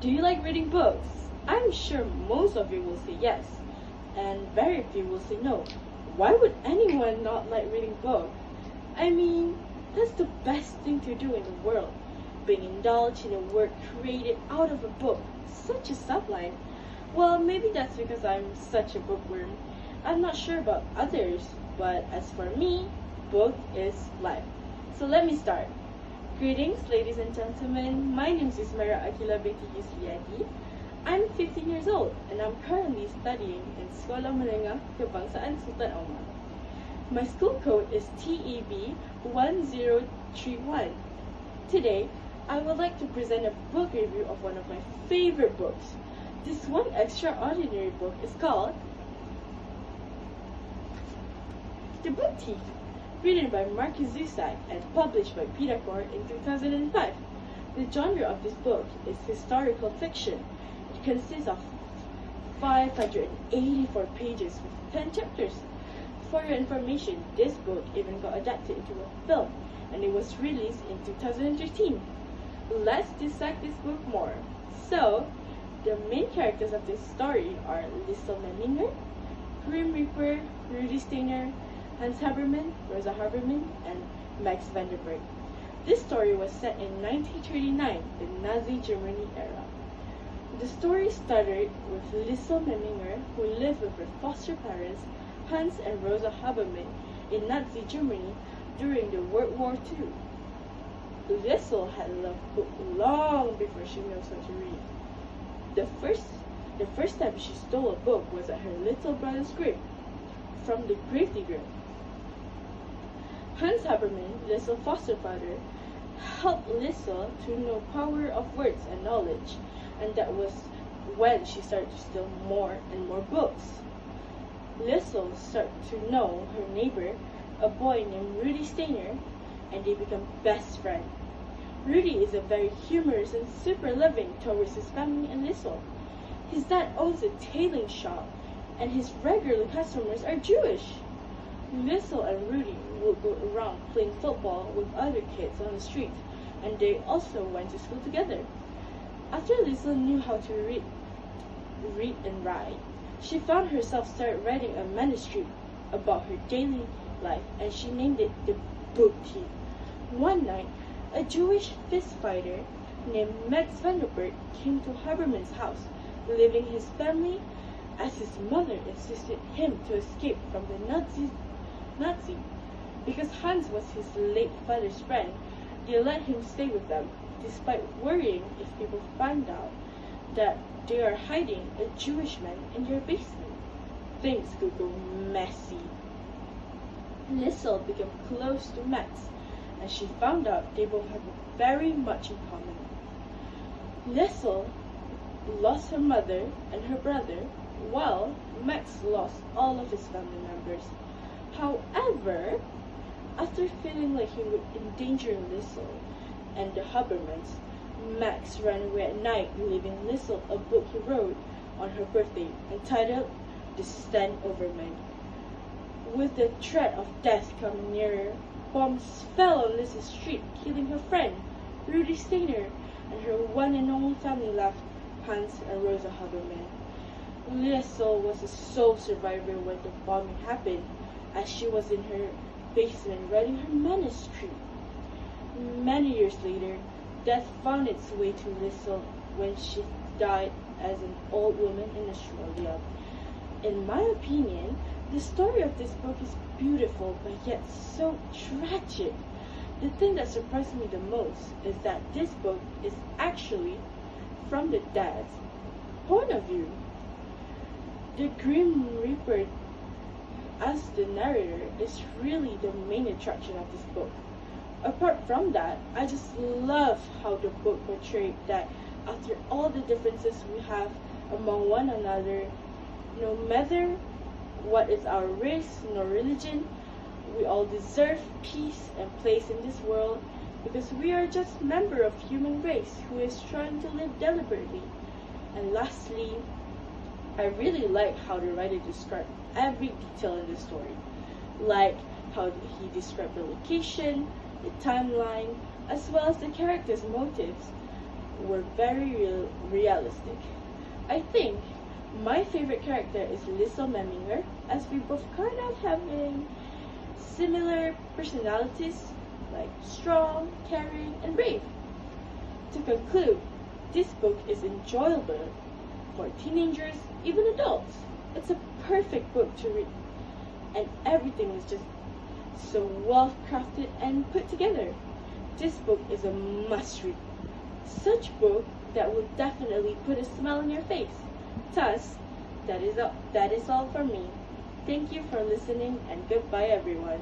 Do you like reading books? I'm sure most of you will say yes, and very few will say no. Why would anyone not like reading books? I mean, that's the best thing to do in the world. Being indulged in a work created out of a book. Such a sublime. Well, maybe that's because I'm such a bookworm. I'm not sure about others, but as for me, book is life. So let me start. Greetings, ladies and gentlemen. My name is Ismara Akila Binti Yusliadi. I'm 15 years old and I'm currently studying in Sekolah Menengah Kebangsaan Sultan Omar. My school code is TEB 1031. Today, I would like to present a book review of one of my favorite books. This one extraordinary book is called The Book Thief, written by Marcus Zusak and published by Bicara in 2005. The genre of this book is historical fiction. It consists of 584 pages with 10 chapters. For your information, this book even got adapted into a film, and it was released in 2013. Let's dissect this book more. So, the main characters of this story are Liesl Memminger, Grim Reaper, Rudy Steiner, Hans Habermann, Rosa Habermann, and Max Vanderberg. This story was set in 1939, the Nazi Germany era. The story started with Liesl Memminger, who lived with her foster parents, Hans and Rosa Habermann, in Nazi Germany during the World War II. Liesl had loved books long before she knows how to read. The first time she stole a book was at her little brother's grave, from the gravedigger. Hans Habermann, Liesl's foster father, helped Liesl to know power of words and knowledge, and that was when she started to steal more and more books. Liesl started to know her neighbor, a boy named Rudy Steiner, and they become best friends. Rudy is a very humorous and super loving towards his family and Liesl. His dad owns a tailoring shop, and his regular customers are Jewish. Liesl and Rudy would go around playing football with other kids on the street, and they also went to school together. After Liesl knew how to read and write, she found herself started writing a manuscript about her daily life, and she named it The Book Thief. One night, a Jewish fist fighter named Max Vanderberg came to Habermann's house, leaving his family as his mother insisted him to escape from the Nazi. Because Hans was his late father's friend, they let him stay with them, despite worrying if people find out that they are hiding a Jewish man in their basement. Things could go messy. Liesl became close to Max, and she found out they both have very much in common. Liesl lost her mother and her brother, while Max lost all of his family members. However, after feeling like he would endanger Liesl and the Habermans, Max ran away at night, leaving Liesl a book he wrote on her birthday entitled The Stand Over Men. With the threat of death coming nearer, bombs fell on Liesl's street, killing her friend, Rudy Steiner, and her one and only family left, Hans and Rosa Habermann. Liesl was the sole survivor when the bombing happened, as she was in her basement writing her manuscript. Many years later, death found its way to Liesl when she died as an old woman in Australia. In my opinion, the story of this book is beautiful but yet so tragic. The thing that surprised me the most is that this book is actually from the dad's point of view. The Grim Reaper as the narrator is really the main attraction of this book. Apart from that, I just love how the book portrayed that after all the differences we have among one another, no matter what is our race nor religion, we all deserve peace and place in this world because we are just member of human race who is trying to live deliberately. And lastly, I really like how the writer described every detail in the story, like how he described the location, the timeline, as well as the characters' motives. were very realistic. I think my favorite character is Lissel Memminger, as we both kind of having similar personalities, like strong, caring, and brave. To conclude, this book is enjoyable for teenagers, even adults. It's a perfect book to read, and everything is just so well crafted and put together. This book is a must read. Such book that will definitely put a smile on your face. Thus, that is all for me. Thank you for listening, and goodbye everyone.